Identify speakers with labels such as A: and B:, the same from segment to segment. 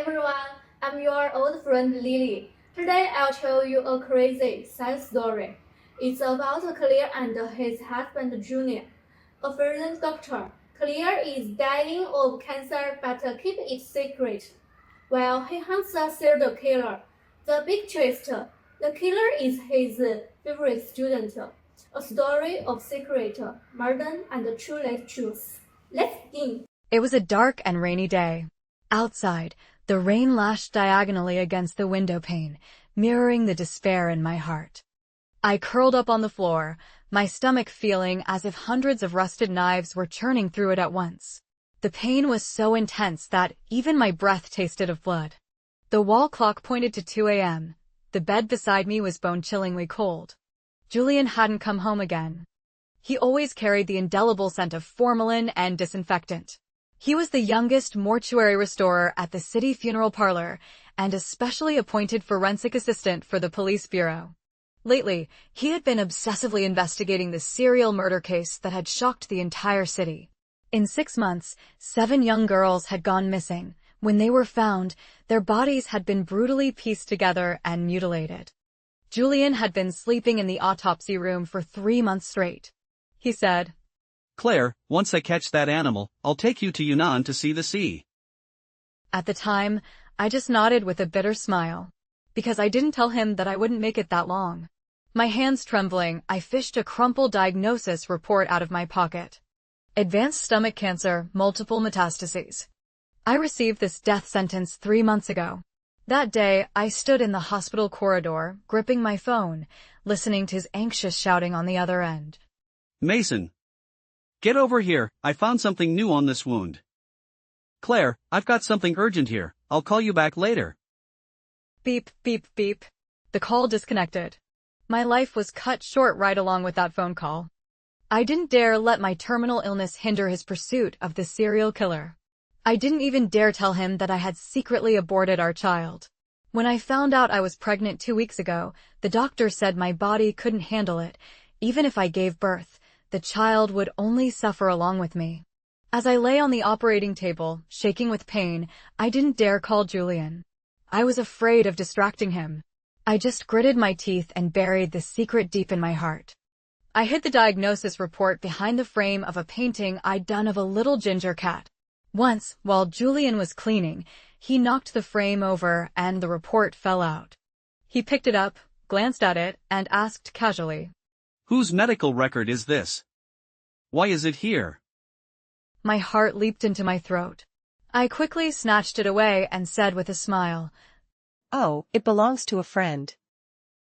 A: everyone, I'm your old friend Lily. Today I'll tell you a crazy sad story. It's about Claire and his husband Junior. A foreign doctor. Claire is dying of cancer but keep it secret. While he hunts a serial killer. The big twist, the killer is his favorite student. A story of secret, murder, and true life truth. Let's begin.
B: It was a dark and rainy day. Outside, the rain lashed diagonally against the window pane, mirroring the despair in my heart. I curled up on the floor, my stomach feeling as if hundreds of rusted knives were churning through it at once. The pain was so intense that even my breath tasted of blood. The wall clock pointed to 2 a.m. The bed beside me was bone-chillingly cold. Julian hadn't come home again. He always carried the indelible scent of formalin and disinfectant. He was the youngest mortuary restorer at the city funeral parlor and a specially appointed forensic assistant for the police bureau. Lately, he had been obsessively investigating the serial murder case that had shocked the entire city. In 6 months, 7 young girls had gone missing. When they were found, their bodies had been brutally pieced together and mutilated. Julian had been sleeping in the autopsy room for 3 months straight. He said,
C: "Claire, once I catch that animal, I'll take you to Yunnan to see the sea."
B: At the time, I just nodded with a bitter smile, because I didn't tell him that I wouldn't make it that long. My hands trembling, I fished a crumpled diagnosis report out of my pocket. Advanced stomach cancer, multiple metastases. I received this death sentence 3 months ago. That day, I stood in the hospital corridor, gripping my phone, listening to his anxious shouting on the other end.
C: "Mason! Get over here, I found something new on this wound." "Claire, I've got something urgent here, I'll call you back later."
B: Beep, beep, beep. The call disconnected. My life was cut short right along with that phone call. I didn't dare let my terminal illness hinder his pursuit of the serial killer. I didn't even dare tell him that I had secretly aborted our child. When I found out I was pregnant 2 weeks ago, the doctor said my body couldn't handle it. Even if I gave birth, the child would only suffer along with me. As I lay on the operating table, shaking with pain, I didn't dare call Julian. I was afraid of distracting him. I just gritted my teeth and buried the secret deep in my heart. I hid the diagnosis report behind the frame of a painting I'd done of a little ginger cat. Once, while Julian was cleaning, he knocked the frame over and the report fell out. He picked it up, glanced at it, and asked casually,
C: "Whose medical record is this? Why is it here?"
B: My heart leaped into my throat. I quickly snatched it away and said with a smile,
D: "Oh, it belongs to a friend.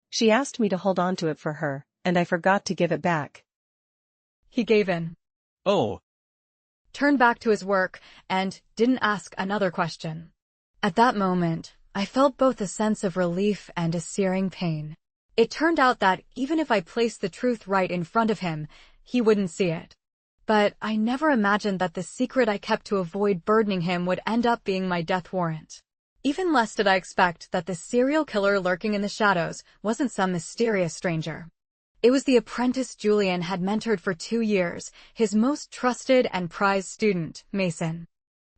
D: She asked me to hold on to it for her, and I forgot to give it back."
B: He gave in.
C: "Oh."
B: Turned back to his work, and didn't ask another question. At that moment, I felt both a sense of relief and a searing pain. It turned out that even if I placed the truth right in front of him, he wouldn't see it. But I never imagined that the secret I kept to avoid burdening him would end up being my death warrant. Even less did I expect that the serial killer lurking in the shadows wasn't some mysterious stranger. It was the apprentice Julian had mentored for 2 years, his most trusted and prized student, Mason.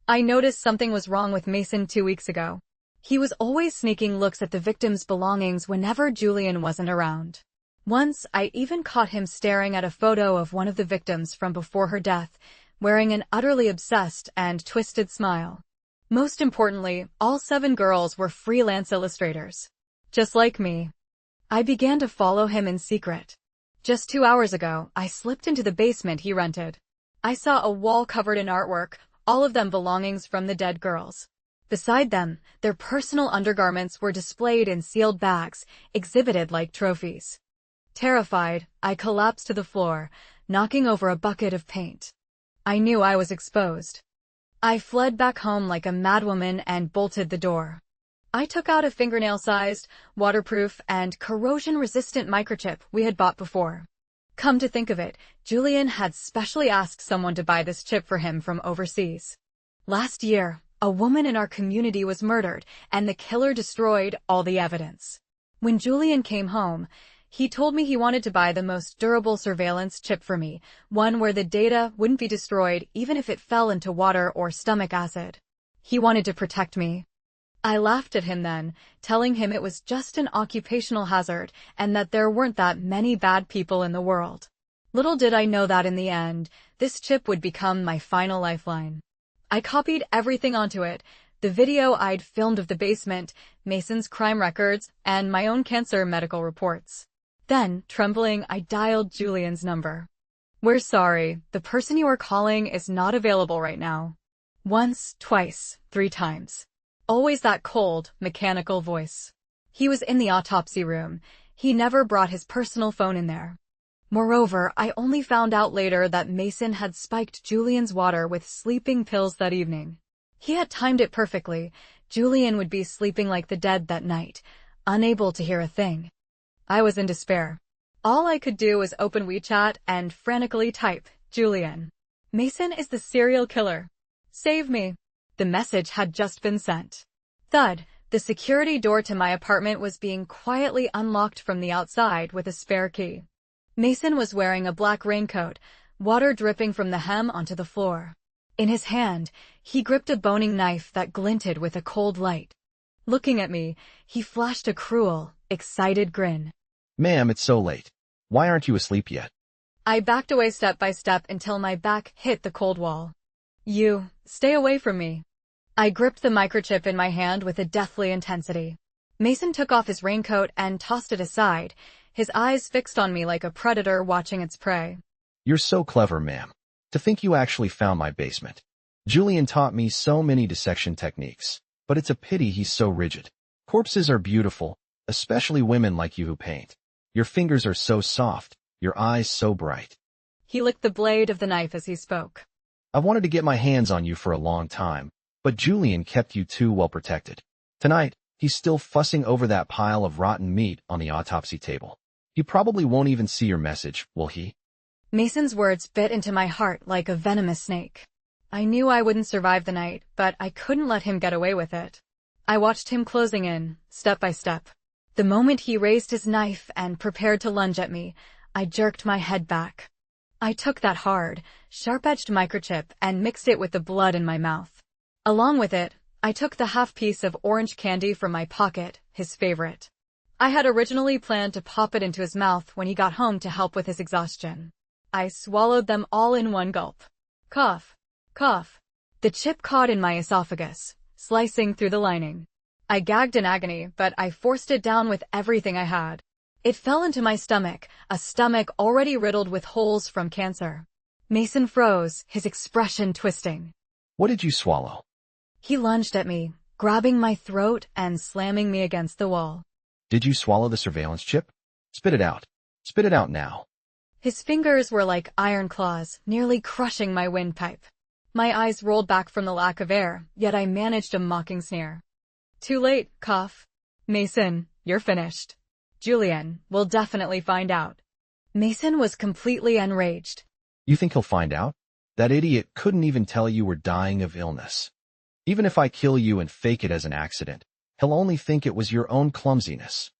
B: I noticed something was wrong with Mason 2 weeks ago. He was always sneaking looks at the victim's belongings whenever Julian wasn't around. Once, I even caught him staring at a photo of one of the victims from before her death, wearing an utterly obsessed and twisted smile. Most importantly, all 7 girls were freelance illustrators. Just like me. I began to follow him in secret. Just 2 hours ago, I slipped into the basement he rented. I saw a wall covered in artwork, all of them belongings from the dead girls. Beside them, their personal undergarments were displayed in sealed bags, exhibited like trophies. Terrified, I collapsed to the floor, knocking over a bucket of paint. I knew I was exposed. I fled back home like a madwoman and bolted the door. I took out a fingernail-sized, waterproof, and corrosion-resistant microchip we had bought before. Come to think of it, Julian had specially asked someone to buy this chip for him from overseas. Last year, a woman in our community was murdered, and the killer destroyed all the evidence. When Julian came home, he told me he wanted to buy the most durable surveillance chip for me, one where the data wouldn't be destroyed even if it fell into water or stomach acid. He wanted to protect me. I laughed at him then, telling him it was just an occupational hazard and that there weren't that many bad people in the world. Little did I know that in the end, this chip would become my final lifeline. I copied everything onto it, the video I'd filmed of the basement, Mason's crime records, and my own cancer medical reports. Then, trembling, I dialed Julian's number. "We're sorry, the person you are calling is not available right now." Once, twice, 3 times. Always that cold, mechanical voice. He was in the autopsy room. He never brought his personal phone in there. Moreover, I only found out later that Mason had spiked Julian's water with sleeping pills that evening. He had timed it perfectly. Julian would be sleeping like the dead that night, unable to hear a thing. I was in despair. All I could do was open WeChat and frantically type, "Julian. Mason is the serial killer. Save me." The message had just been sent. Thud, the security door to my apartment was being quietly unlocked from the outside with a spare key. Mason was wearing a black raincoat, water dripping from the hem onto the floor. In his hand, he gripped a boning knife that glinted with a cold light. Looking at me, he flashed a cruel, excited grin.
E: "Ma'am, it's so late. Why aren't you asleep yet?"
B: I backed away step by step until my back hit the cold wall. "You, stay away from me." I gripped the microchip in my hand with a deathly intensity. Mason took off his raincoat and tossed it aside, his eyes fixed on me like a predator watching its prey.
E: "You're so clever, ma'am. To think you actually found my basement. Julian taught me so many dissection techniques, but it's a pity he's so rigid. Corpses are beautiful, especially women like you who paint. Your fingers are so soft, your eyes so bright."
B: He licked the blade of the knife as he spoke.
E: "I've wanted to get my hands on you for a long time, but Julian kept you too well protected. Tonight, he's still fussing over that pile of rotten meat on the autopsy table. He probably won't even see your message, will he?"
B: Mason's words bit into my heart like a venomous snake. I knew I wouldn't survive the night, but I couldn't let him get away with it. I watched him closing in, step by step. The moment he raised his knife and prepared to lunge at me, I jerked my head back. I took that hard, sharp-edged microchip and mixed it with the blood in my mouth. Along with it, I took the half piece of orange candy from my pocket, his favorite. I had originally planned to pop it into his mouth when he got home to help with his exhaustion. I swallowed them all in one gulp. Cough. Cough. The chip caught in my esophagus, slicing through the lining. I gagged in agony, but I forced it down with everything I had. It fell into my stomach, a stomach already riddled with holes from cancer. Mason froze, his expression twisting.
E: "What did you swallow?"
B: He lunged at me, grabbing my throat and slamming me against the wall.
E: "Did you swallow the surveillance chip? Spit it out. Spit it out now."
B: His fingers were like iron claws, nearly crushing my windpipe. My eyes rolled back from the lack of air, yet I managed a mocking sneer. "Too late, cough. Mason, you're finished. Julian, we'll definitely find out." Mason was completely enraged.
E: "You think he'll find out? That idiot couldn't even tell you were dying of illness. Even if I kill you and fake it as an accident, he'll only think it was your own clumsiness."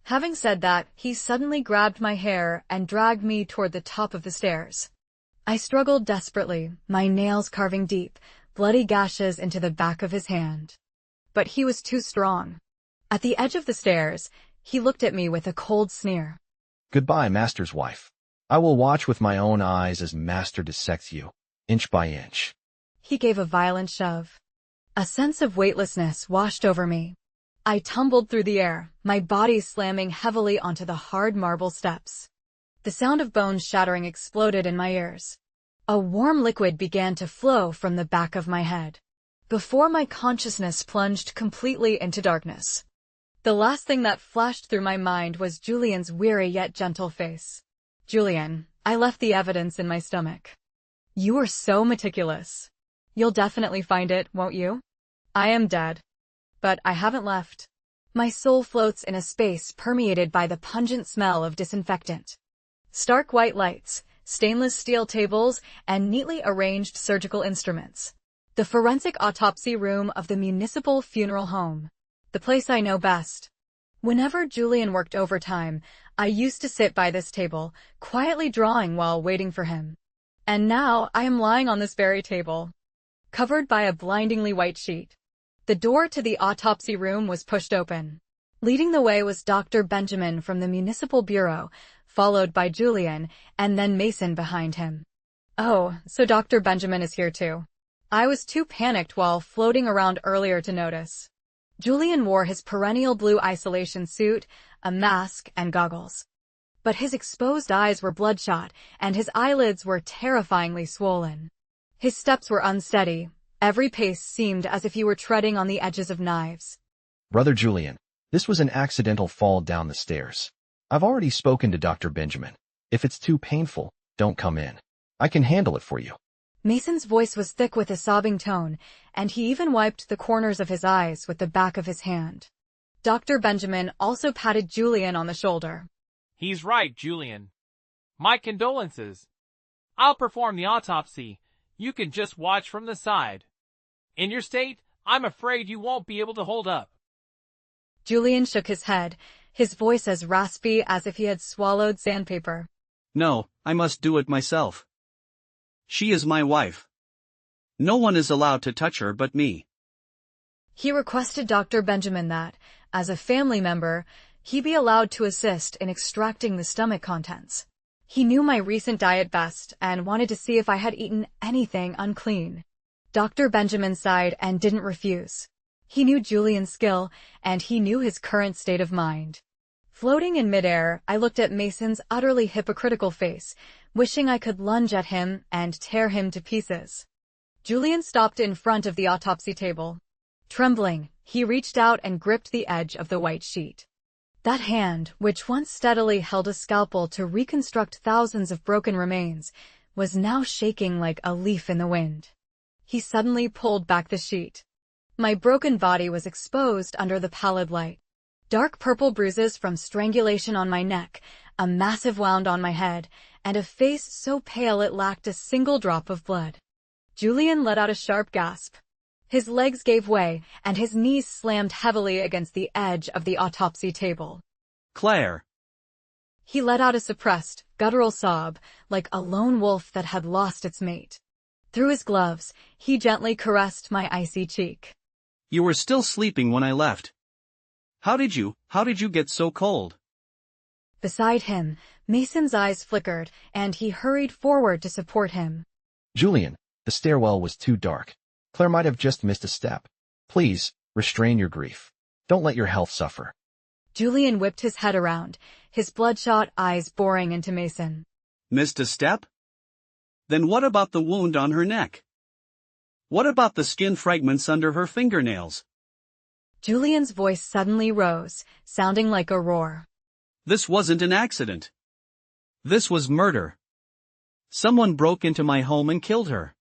B: Having said that, he suddenly grabbed my hair and dragged me toward the top of the stairs. I struggled desperately, my nails carving deep, bloody gashes into the back of his hand. But he was too strong. At the edge of the stairs, he looked at me with a cold sneer.
E: "Goodbye, Master's wife. I will watch with my own eyes as Master dissects you, inch by inch."
B: He gave a violent shove. A sense of weightlessness washed over me. I tumbled through the air, my body slamming heavily onto the hard marble steps. The sound of bones shattering exploded in my ears. A warm liquid began to flow from the back of my head. Before my consciousness plunged completely into darkness. The last thing that flashed through my mind was Julian's weary yet gentle face. "Julian, I left the evidence in my stomach." "You were so meticulous. You'll definitely find it, won't you?" "I am dead. But I haven't left. My soul floats in a space permeated by the pungent smell of disinfectant. Stark white lights, stainless steel tables, and neatly arranged surgical instruments. The forensic autopsy room of the municipal funeral home. The place I know best. Whenever Julian worked overtime, I used to sit by this table, quietly drawing while waiting for him. And now I am lying on this very table, covered by a blindingly white sheet. The door to the autopsy room was pushed open. Leading the way was Dr. Benjamin from the Municipal Bureau, followed by Julian, and then Mason behind him. Oh, so Dr. Benjamin is here too. I was too panicked while floating around earlier to notice. Julian wore his perennial blue isolation suit, a mask, and goggles. But his exposed eyes were bloodshot, and his eyelids were terrifyingly swollen. His steps were unsteady. Every pace seemed as if he were treading on the edges of knives.
E: Brother Julian, this was an accidental fall down the stairs. I've already spoken to Dr. Benjamin. If it's too painful, don't come in. I can handle it for you.
B: Mason's voice was thick with a sobbing tone, and he even wiped the corners of his eyes with the back of his hand. Dr. Benjamin also patted Julian on the shoulder.
F: He's right, Julian. My condolences. I'll perform the autopsy. You can just watch from the side. In your state, I'm afraid you won't be able to hold up.
B: Julian shook his head, his voice as raspy as if he had swallowed sandpaper.
C: No, I must do it myself. She is my wife. No one is allowed to touch her but me.
B: He requested Dr. Benjamin that, as a family member, he be allowed to assist in extracting the stomach contents. He knew my recent diet best and wanted to see if I had eaten anything unclean. Dr. Benjamin sighed and didn't refuse. He knew Julian's skill, and he knew his current state of mind. Floating in midair, I looked at Mason's utterly hypocritical face, wishing I could lunge at him and tear him to pieces. Julian stopped in front of the autopsy table. Trembling, he reached out and gripped the edge of the white sheet. That hand, which once steadily held a scalpel to reconstruct thousands of broken remains, was now shaking like a leaf in the wind. He suddenly pulled back the sheet. My broken body was exposed under the pallid light. Dark purple bruises from strangulation on my neck, a massive wound on my head, and a face so pale it lacked a single drop of blood. Julian let out a sharp gasp. His legs gave way, and his knees slammed heavily against the edge of the autopsy table.
C: Claire.
B: He let out a suppressed, guttural sob, like a lone wolf that had lost its mate. Through his gloves, he gently caressed my icy cheek.
C: You were still sleeping when I left. How did you get so cold?
B: Beside him, Mason's eyes flickered, and he hurried forward to support him.
E: Julian, the stairwell was too dark. Claire might have just missed a step. Please, restrain your grief. Don't let your health suffer.
B: Julian whipped his head around, his bloodshot eyes boring into Mason.
C: Missed a step? Then what about the wound on her neck? What about the skin fragments under her fingernails?
B: Julian's voice suddenly rose, sounding like a roar.
C: This wasn't an accident. This was murder. Someone broke into my home and killed her.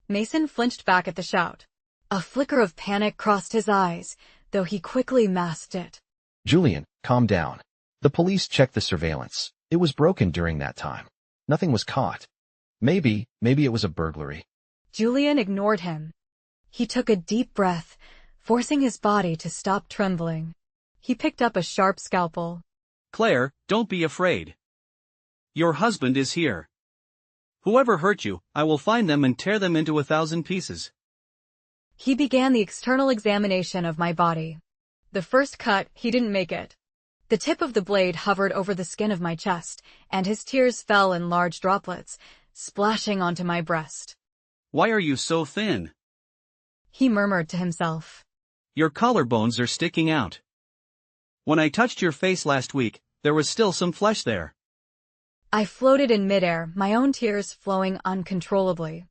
B: Mason flinched back at the shout. A flicker of panic crossed his eyes, though he quickly masked it.
E: Julian, calm down. The police checked the surveillance. It was broken during that time. Nothing was caught. Maybe it was a burglary.
B: Julian ignored him. He took a deep breath, forcing his body to stop trembling. He picked up a sharp scalpel.
C: Claire, don't be afraid. Your husband is here. Whoever hurt you, I will find them and tear them into 1,000 pieces.
B: He began the external examination of my body. The first cut, he didn't make it. The tip of the blade hovered over the skin of my chest, and his tears fell in large droplets, splashing onto my breast.
C: Why are you so thin?
B: He murmured to himself.
C: Your collarbones are sticking out. When I touched your face last week, there was still some flesh there.
B: I floated in midair, my own tears flowing uncontrollably.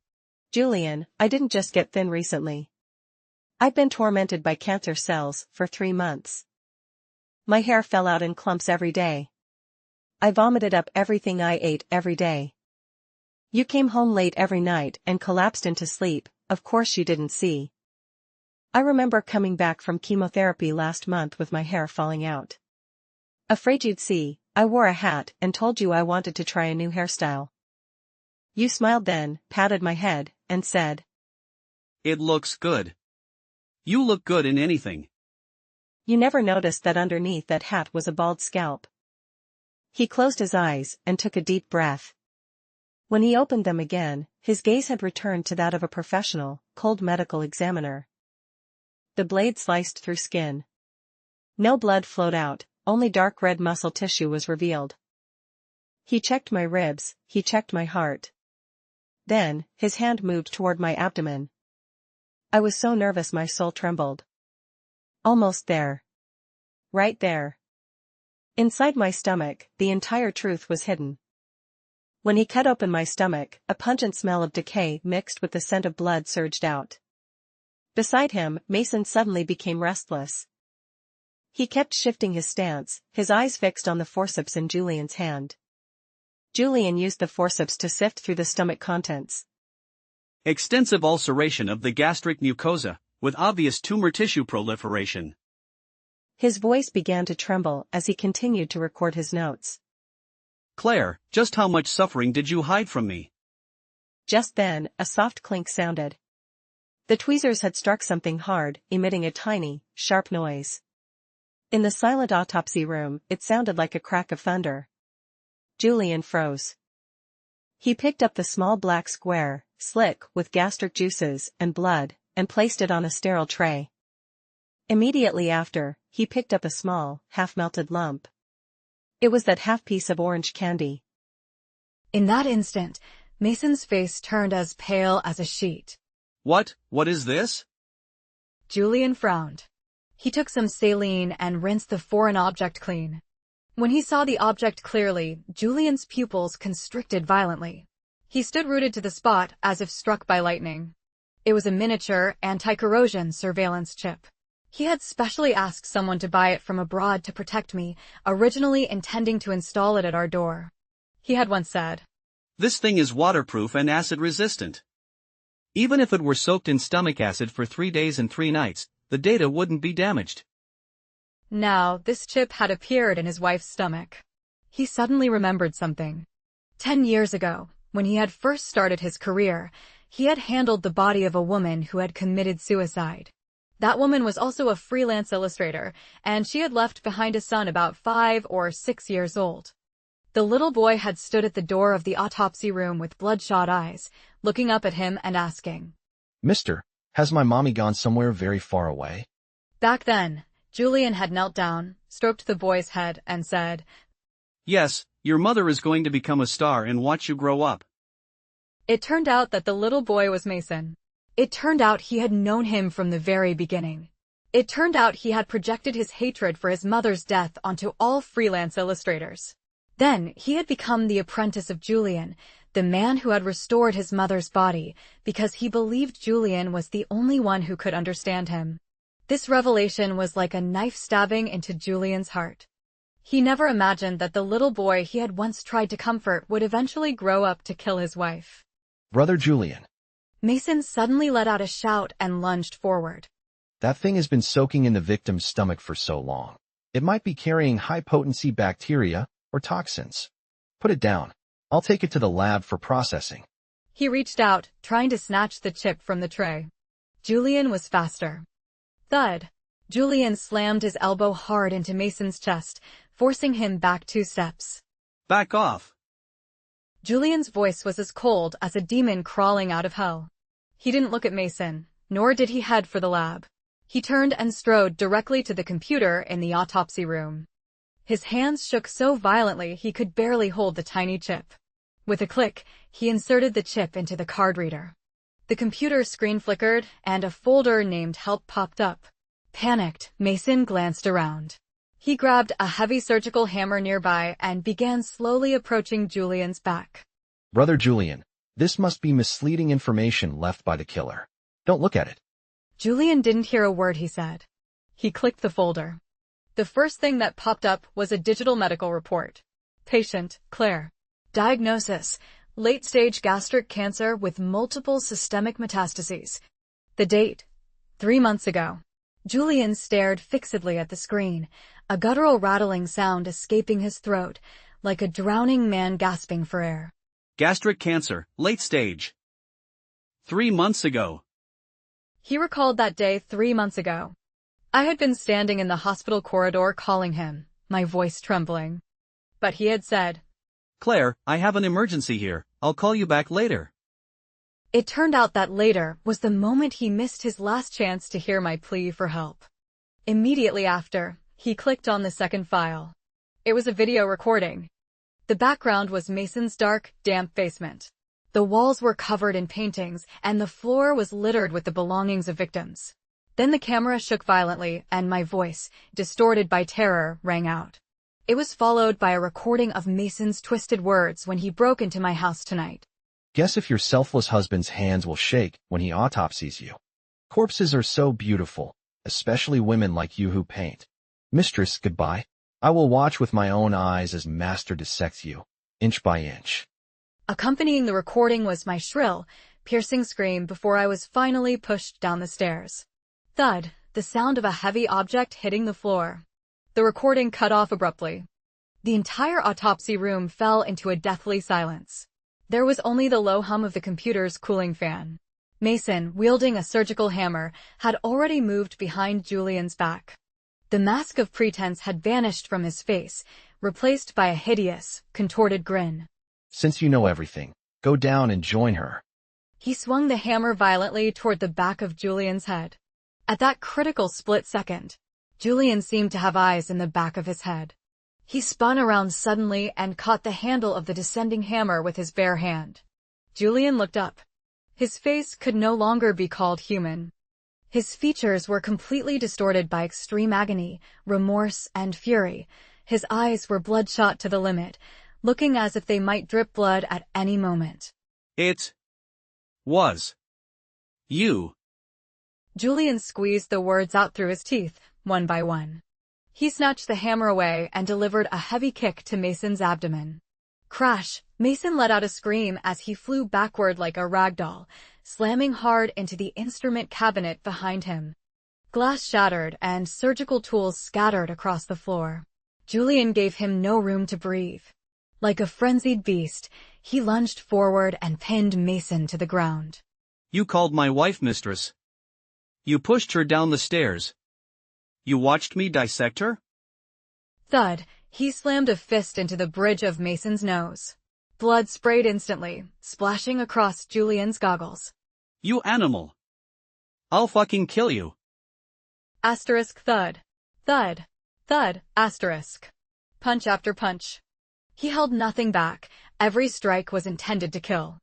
D: Julian, I didn't just get thin recently. I've been tormented by cancer cells for 3 months. My hair fell out in clumps every day. I vomited up everything I ate every day. You came home late every night and collapsed into sleep, of course you didn't see. I remember coming back from chemotherapy last month with my hair falling out. Afraid you'd see, I wore a hat and told you I wanted to try a new hairstyle. You smiled then, patted my head, and said,
C: It looks good. You look good in anything.
D: You never noticed that underneath that hat was a bald scalp. He closed his eyes and took a deep breath. When he opened them again, his gaze had returned to that of a professional, cold medical examiner. The blade sliced through skin. No blood flowed out, only dark red muscle tissue was revealed. He checked my ribs, he checked my heart. Then, his hand moved toward my abdomen. I was so nervous my soul trembled. Almost there. Right there. Inside my stomach, the entire truth was hidden. When he cut open my stomach, a pungent smell of decay mixed with the scent of blood surged out. Beside him, Mason suddenly became restless. He kept shifting his stance, his eyes fixed on the forceps in Julian's hand. Julian used the forceps to sift through the stomach contents.
C: Extensive ulceration of the gastric mucosa, with obvious tumor tissue proliferation.
D: His voice began to tremble as he continued to record his notes.
C: Claire, just how much suffering did you hide from me?
D: Just then, a soft clink sounded. The tweezers had struck something hard, emitting a tiny, sharp noise. In the silent autopsy room, it sounded like a crack of thunder. Julian froze. He picked up the small black square, slick with gastric juices and blood, and placed it on a sterile tray. Immediately after, he picked up a small, half-melted lump. It was that half-piece of orange candy.
B: In that instant, Mason's face turned as pale as a sheet.
C: What is this?
B: Julian frowned. He took some saline and rinsed the foreign object clean. When he saw the object clearly, Julian's pupils constricted violently. He stood rooted to the spot as if struck by lightning. It was a miniature, anti-corrosion surveillance chip. He had specially asked someone to buy it from abroad to protect me, originally intending to install it at our door. He had once said,
C: "This thing is waterproof and acid-resistant. Even if it were soaked in stomach acid for 3 days and 3 nights, the data wouldn't be damaged."
B: Now, this chip had appeared in his wife's stomach. He suddenly remembered something. 10 years ago, when he had first started his career, he had handled the body of a woman who had committed suicide. That woman was also a freelance illustrator, and she had left behind a son about 5 or 6 years old. The little boy had stood at the door of the autopsy room with bloodshot eyes, looking up at him and asking,
E: "Mister, has my mommy gone somewhere very far away?"
B: Back then, Julian had knelt down, stroked the boy's head, and said,
C: "Yes, your mother is going to become a star and watch you grow up."
B: It turned out that the little boy was Mason. It turned out he had known him from the very beginning. It turned out he had projected his hatred for his mother's death onto all freelance illustrators. Then, he had become the apprentice of Julian, the man who had restored his mother's body, because he believed Julian was the only one who could understand him. This revelation was like a knife stabbing into Julian's heart. He never imagined that the little boy he had once tried to comfort would eventually grow up to kill his wife.
E: "Brother Julian,
B: Mason suddenly let out a shout and lunged forward.
E: that thing has been soaking in the victim's stomach for so long. It might be carrying high-potency bacteria or toxins. Put it down. I'll take it to the lab for processing."
B: He reached out, trying to snatch the chip from the tray. Julian was faster. Thud. Julian slammed his elbow hard into Mason's chest, forcing him back 2 steps.
C: "Back off."
B: Julian's voice was as cold as a demon crawling out of hell. He didn't look at Mason, nor did he head for the lab. He turned and strode directly to the computer in the autopsy room. His hands shook so violently he could barely hold the tiny chip. With a click, he inserted the chip into the card reader. The computer screen flickered, and a folder named Help popped up. Panicked, Mason glanced around. He grabbed a heavy surgical hammer nearby and began slowly approaching Julian's back.
E: "Brother Julian, this must be misleading information left by the killer. Don't look at it."
B: Julian didn't hear a word he said. He clicked the folder. The first thing that popped up was a digital medical report. Patient, Claire. Diagnosis, late-stage gastric cancer with multiple systemic metastases. The date, 3 months ago. Julian stared fixedly at the screen, a guttural rattling sound escaping his throat, like a drowning man gasping for air.
C: "Gastric cancer, late stage. 3 months ago."
B: He recalled that day 3 months ago. I had been standing in the hospital corridor calling him, my voice trembling. But he had said,
C: "Claire, I have an emergency here, I'll call you back later."
B: It turned out that later was the moment he missed his last chance to hear my plea for help. Immediately after, he clicked on the second file. It was a video recording. The background was Mason's dark, damp basement. The walls were covered in paintings, and the floor was littered with the belongings of victims. Then the camera shook violently, and my voice, distorted by terror, rang out. It was followed by a recording of Mason's twisted words when he broke into my house tonight.
E: Guess if your selfless husband's hands will shake when he autopsies you. Corpses are so beautiful, especially women like you who paint. Mistress, goodbye. I will watch with my own eyes as master dissects you, inch by inch.
B: Accompanying the recording was my shrill, piercing scream before I was finally pushed down the stairs. Thud, the sound of a heavy object hitting the floor. The recording cut off abruptly. The entire autopsy room fell into a deathly silence. There was only the low hum of the computer's cooling fan. Mason, wielding a surgical hammer, had already moved behind Julian's back. The mask of pretense had vanished from his face, replaced by a hideous, contorted grin.
E: Since you know everything, go down and join her.
B: He swung the hammer violently toward the back of Julian's head. At that critical split second, Julian seemed to have eyes in the back of his head. He spun around suddenly and caught the handle of the descending hammer with his bare hand. Julian looked up. His face could no longer be called human. His features were completely distorted by extreme agony, remorse, and fury. His eyes were bloodshot to the limit, looking as if they might drip blood at any moment.
C: It was you.
B: Julian squeezed the words out through his teeth, one by one. He snatched the hammer away and delivered a heavy kick to Mason's abdomen. Crash! Mason let out a scream as he flew backward like a rag doll, slamming hard into the instrument cabinet behind him. Glass shattered and surgical tools scattered across the floor. Julian gave him no room to breathe. Like a frenzied beast, he lunged forward and pinned Mason to the ground.
C: You called my wife mistress. You pushed her down the stairs. You watched me dissect her?
B: Thud, he slammed a fist into the bridge of Mason's nose. Blood sprayed instantly, splashing across Julian's goggles.
C: You animal. I'll fucking kill you.
B: Asterisk thud. Thud. Thud. Asterisk. Punch after punch. He held nothing back. Every strike was intended to kill.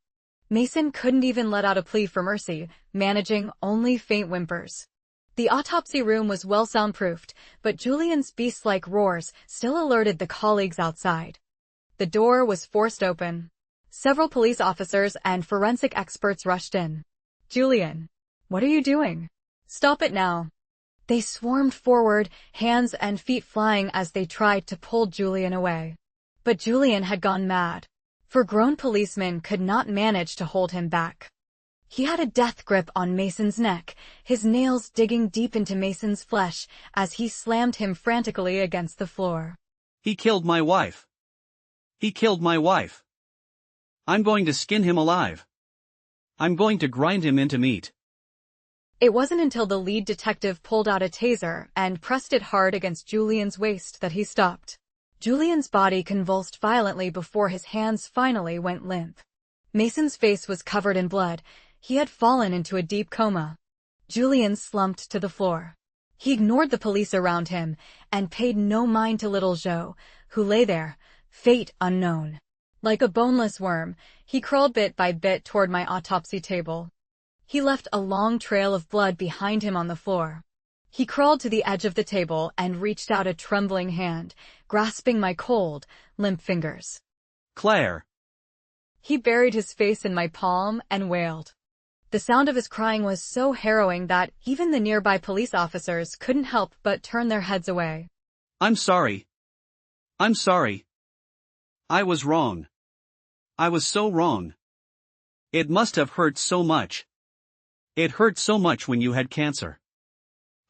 B: Mason couldn't even let out a plea for mercy, managing only faint whimpers. The autopsy room was well soundproofed, but Julian's beast-like roars still alerted the colleagues outside. The door was forced open. Several police officers and forensic experts rushed in. Julian, what are you doing? Stop it now. They swarmed forward, hands and feet flying as they tried to pull Julian away. But Julian had gone mad. For grown policemen could not manage to hold him back. He had a death grip on Mason's neck, his nails digging deep into Mason's flesh as he slammed him frantically against the floor.
C: He killed my wife. He killed my wife. I'm going to skin him alive. I'm going to grind him into meat.
B: It wasn't until the lead detective pulled out a taser and pressed it hard against Julian's waist that he stopped. Julian's body convulsed violently before his hands finally went limp. Mason's face was covered in blood. He had fallen into a deep coma. Julian slumped to the floor. He ignored the police around him and paid no mind to little Joe, who lay there, fate unknown. Like a boneless worm, he crawled bit by bit toward my autopsy table. He left a long trail of blood behind him on the floor. He crawled to the edge of the table and reached out a trembling hand, grasping my cold, limp fingers.
C: Claire.
B: He buried his face in my palm and wailed. The sound of his crying was so harrowing that even the nearby police officers couldn't help but turn their heads away.
C: I'm sorry. I'm sorry. I was wrong. I was so wrong. It must have hurt so much. It hurt so much when you had cancer.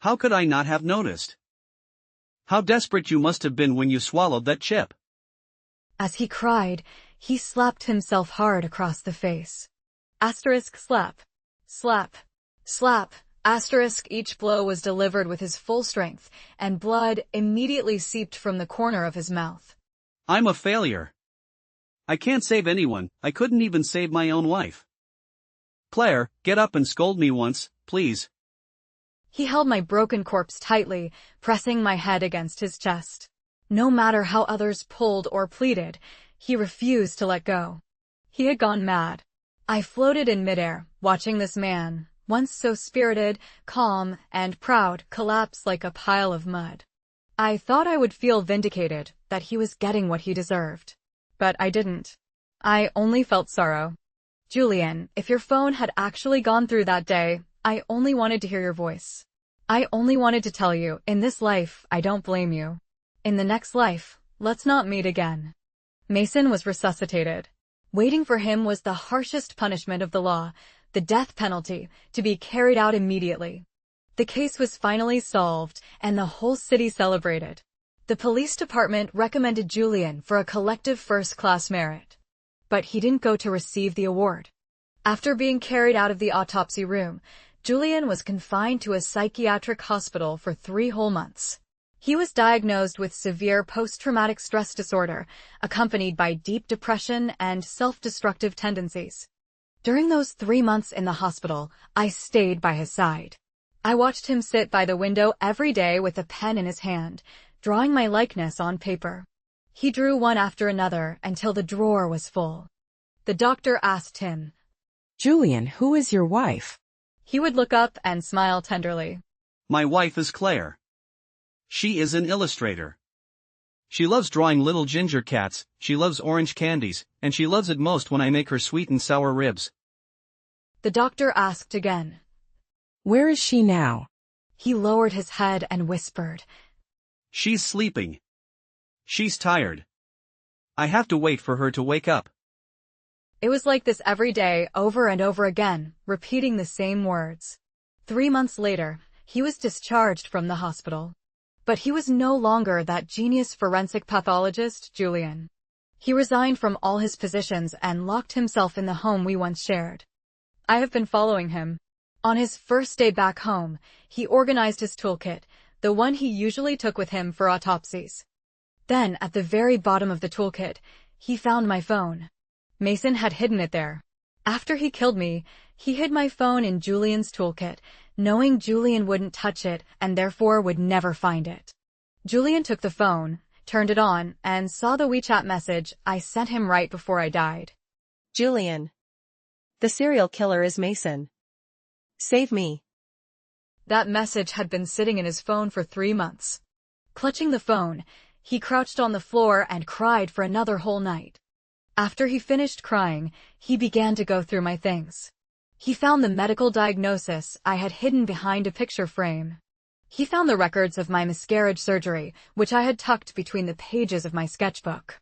C: How could I not have noticed? How desperate you must have been when you swallowed that chip.
B: As he cried, he slapped himself hard across the face. Asterisk slap. Slap. Slap. Asterisk each blow was delivered with his full strength, and blood immediately seeped from the corner of his mouth.
C: I'm a failure. I can't save anyone. I couldn't even save my own wife. Claire, get up and scold me once, please.
B: He held my broken corpse tightly, pressing my head against his chest. No matter how others pulled or pleaded, he refused to let go. He had gone mad. I floated in midair, watching this man, once so spirited, calm, and proud, collapse like a pile of mud. I thought I would feel vindicated, that he was getting what he deserved. But I didn't. I only felt sorrow. Julian, if your phone had actually gone through that day, I only wanted to hear your voice. I only wanted to tell you, in this life, I don't blame you. In the next life, let's not meet again. Mason was resuscitated. Waiting for him was the harshest punishment of the law, the death penalty, to be carried out immediately. The case was finally solved, and the whole city celebrated. The police department recommended Julian for a collective first-class merit. But he didn't go to receive the award. After being carried out of the autopsy room, Julian was confined to a psychiatric hospital for 3 whole months. He was diagnosed with severe post-traumatic stress disorder, accompanied by deep depression and self-destructive tendencies. During those 3 months in the hospital, I stayed by his side. I watched him sit by the window every day with a pen in his hand, drawing my likeness on paper. He drew one after another until the drawer was full. The doctor asked him,
G: Julian, who is your wife?
B: He would look up and smile tenderly.
C: My wife is Claire. She is an illustrator. She loves drawing little ginger cats, she loves orange candies, and she loves it most when I make her sweet and sour ribs.
B: The doctor asked again.
G: Where is she now?
B: He lowered his head and whispered.
C: She's sleeping. She's tired. I have to wait for her to wake up.
B: It was like this every day, over and over again, repeating the same words. 3 months later, he was discharged from the hospital. But he was no longer that genius forensic pathologist, Julian. He resigned from all his positions and locked himself in the home we once shared. I have been following him. On his first day back home, he organized his toolkit, the one he usually took with him for autopsies. Then, at the very bottom of the toolkit, he found my phone. Mason had hidden it there. After he killed me, he hid my phone in Julian's toolkit, knowing Julian wouldn't touch it and therefore would never find it. Julian took the phone, turned it on, and saw the WeChat message I sent him right before I died.
D: Julian. The serial killer is Mason. Save me.
B: That message had been sitting in his phone for 3 months. Clutching the phone, he crouched on the floor and cried for another whole night. After he finished crying, he began to go through my things. He found the medical diagnosis I had hidden behind a picture frame. He found the records of my miscarriage surgery, which I had tucked between the pages of my sketchbook.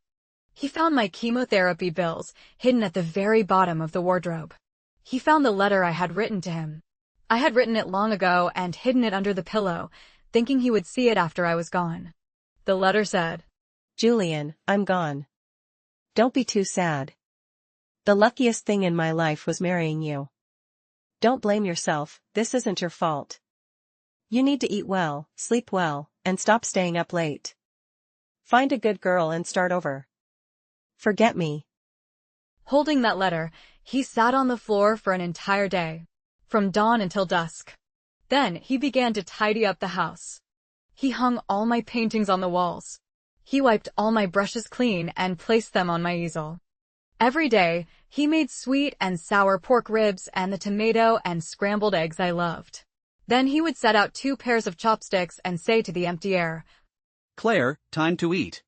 B: He found my chemotherapy bills, hidden at the very bottom of the wardrobe. He found the letter I had written to him. I had written it long ago and hidden it under the pillow, thinking he would see it after I was gone. The letter said,
D: Julian, I'm gone. Don't be too sad. The luckiest thing in my life was marrying you. Don't blame yourself, this isn't your fault. You need to eat well, sleep well, and stop staying up late. Find a good girl and start over. Forget me.
B: Holding that letter, he sat on the floor for an entire day, from dawn until dusk. Then he began to tidy up the house. He hung all my paintings on the walls. He wiped all my brushes clean and placed them on my easel. Every day, he made sweet and sour pork ribs and the tomato and scrambled eggs I loved. Then he would set out 2 pairs of chopsticks and say to the empty air,
C: Claire, time to eat.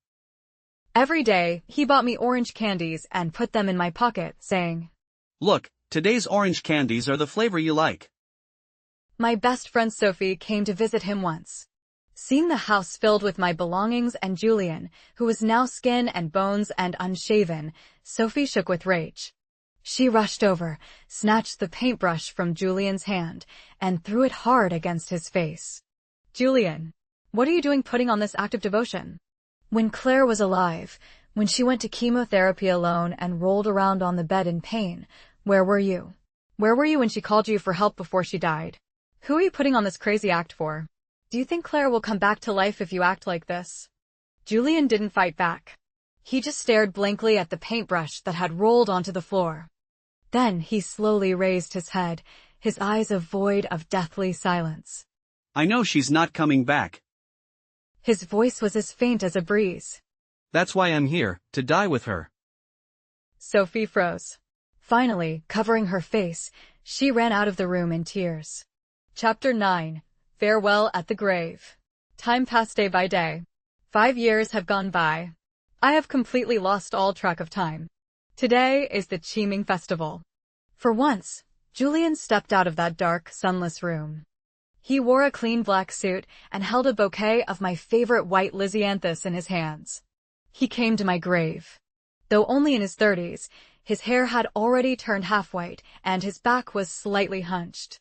B: Every day, he bought me orange candies and put them in my pocket, saying,
C: Look, today's orange candies are the flavor you like.
B: My best friend Sophie came to visit him once. Seeing the house filled with my belongings and Julian, who was now skin and bones and unshaven, Sophie shook with rage. She rushed over, snatched the paintbrush from Julian's hand, and threw it hard against his face. Julian, what are you doing putting on this act of devotion? When Claire was alive, when she went to chemotherapy alone and rolled around on the bed in pain, where were you? Where were you when she called you for help before she died? Who are you putting on this crazy act for? Do you think Claire will come back to life if you act like this? Julian didn't fight back. He just stared blankly at the paintbrush that had rolled onto the floor. Then he slowly raised his head, his eyes a void of deathly silence.
C: I know she's not coming back.
B: His voice was as faint as a breeze.
C: That's why I'm here, to die with her.
B: Sophie froze. Finally, covering her face, she ran out of the room in tears. Chapter 9. Farewell at the Grave. Time passed day by day. 5 years have gone by. I have completely lost all track of time. Today is the Qiming Festival. For once, Julian stepped out of that dark, sunless room. He wore a clean black suit and held a bouquet of my favorite white lisianthus in his hands. He came to my grave. Though only in his 30s, his hair had already turned half-white and his back was slightly hunched.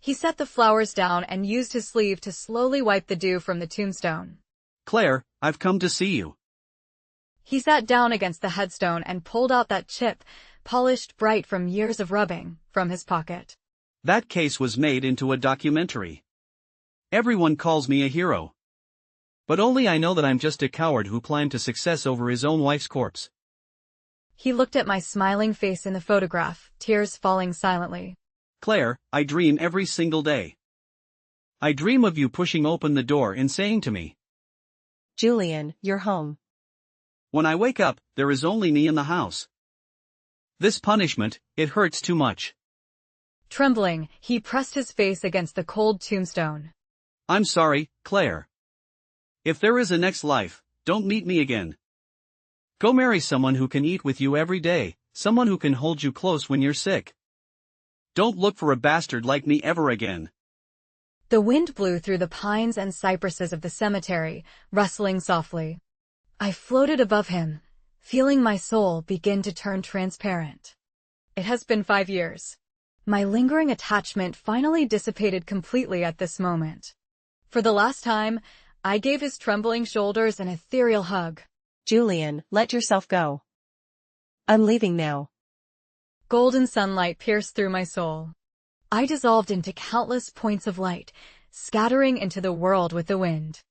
B: He set the flowers down and used his sleeve to slowly wipe the dew from the tombstone.
C: Claire, I've come to see you.
B: He sat down against the headstone and pulled out that chip, polished bright from years of rubbing, from his pocket.
C: That case was made into a documentary. Everyone calls me a hero. But only I know that I'm just a coward who planned to success over his own wife's corpse.
B: He looked at my smiling face in the photograph, tears falling silently.
C: Claire, I dream every single day. I dream of you pushing open the door and saying to me,
D: Julian, you're home.
C: when I wake up, there is only me in the house. This punishment, it hurts too much.
B: Trembling, he pressed his face against the cold tombstone.
C: I'm sorry, Claire. If there is a next life, don't meet me again. Go marry someone who can eat with you every day, someone who can hold you close when you're sick. Don't look for a bastard like me ever again.
B: The wind blew through the pines and cypresses of the cemetery, rustling softly. I floated above him, feeling my soul begin to turn transparent. It has been 5 years. My lingering attachment finally dissipated completely at this moment. For the last time, I gave his trembling shoulders an ethereal hug.
D: Julian, let yourself go. I'm leaving now.
B: Golden sunlight pierced through my soul. I dissolved into countless points of light, scattering into the world with the wind.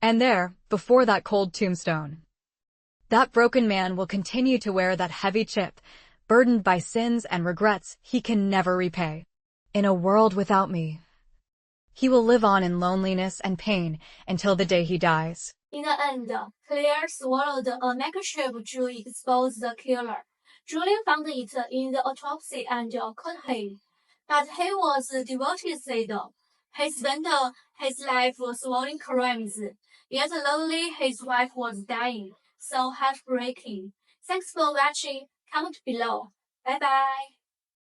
B: And there, before that cold tombstone, that broken man will continue to wear that heavy chip, burdened by sins and regrets he can never repay. In a world without me, he will live on in loneliness and pain until the day he dies.
A: In the end, Claire swallowed a microchip to expose the killer. Julian found it in the autopsy and caught him. But he was devoted though. He spent his life solving crimes, yet lonely his wife was dying. So heartbreaking. Thanks for watching. Comment below. Bye bye.